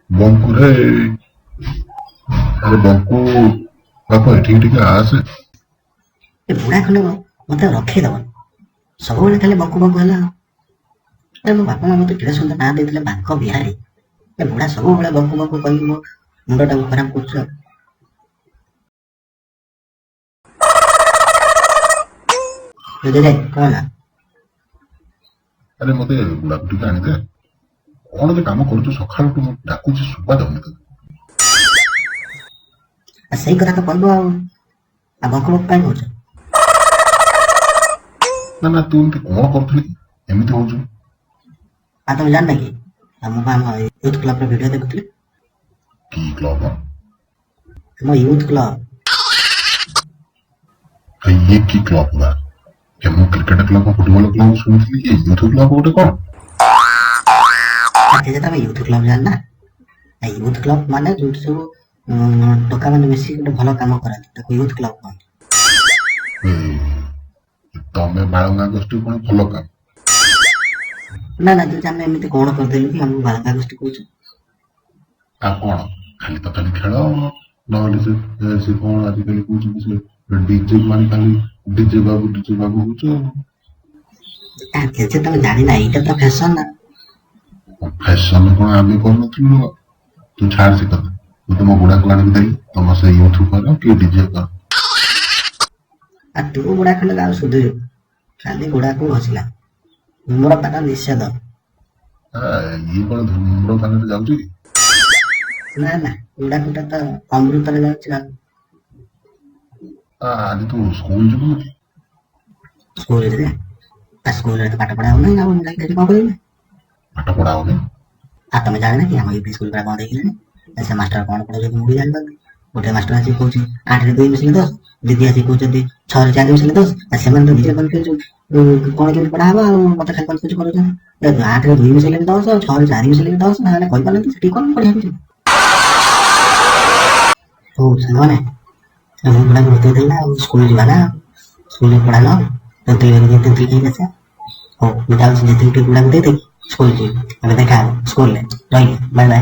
बंकु रे अरे बंकु बापा ठीक ठीक आसे ए बुढ़ा खंडे मत रखे दब सब खाली बंकु बंकु है मो बापा माँ मत केड़े सुंदर ना देते बांक बिहारी ए बुढ़ा सब बंकु बंकु कह मो मुंडा खराब कर कौन अरे मत गुड़ाक टी आनीदे कौन जे कम कर सका डाकुच सुबा दौनी तो से कथा तो कहब बंक बंक कहीं कह ना ना तू एमती कौन करूँ एमती हो तुम जान कि मुझे यूथ क्लब वीडियो देखुली कि क्लब आम यूथ क्लब ये कि क्लब हुआ मु क्रिकेट क्लब फुटबॉल क्लब सुनी कि यूथ क्लब गोटे कौन तुम यूथ क्लब जानना यूथ क्लब माने जो सब टोका मैंने मिसिक गोटे भल कम करते यूथ क्लब कहते तमें बालंगा गोष्ठी कौन भल काम ना ना जो आम एमती कौन करदेलु कि हम बालंगा गोष्ठी कौन कौन खाली तो खाली खेल ना से कौन आजिकल कौन डीजे मान खाली डीजे बाबू हो तुम जानी ना ये तो फैशन ना फैशन कौन आम कर तू छाड़ से कथा तो मो बुढ़ा को आने देली तुम से यूथ कर कि डीजे कर तू बुढ़ा खंडे गाँव सुधीर खाली बुढ़ा को हसिला धूम्रपान निषेध ये कौन धूम्रपान जाऊँ ना ना बुढ़ा कुटा तो अमृत जाऊँ आज तू स्कूल जीवु स्कूल स्कूल तो पाठ पढ़ा होना कौन कर पाठ पढ़ा होने तुम जाने कि हम यूपी स्कूल कौन देखिले ऐसे मास्टर कौन पढ़े मुझे जान गोटे मास्टर आसी कौन 8 रे 2 मिसिले 10 दीदी आसी कहते 6 रे 4 मिसिले 10 से निजे कन्फ्यूज कौन केमी पढ़ा हम मत खाली कन्फ्यूज कर 8 रे 2 मिसिले 10 6 रे 4 मिसिले 10 ना कही पारती से कौन पढ़ा हो साने बुढ़ा को बता देना स्कूल जाना स्कूल में पढ़ा लो हो बुढ़ा बुढ़ा को दे दे स्कूल जी देखा स्कूल रही बाय बाय।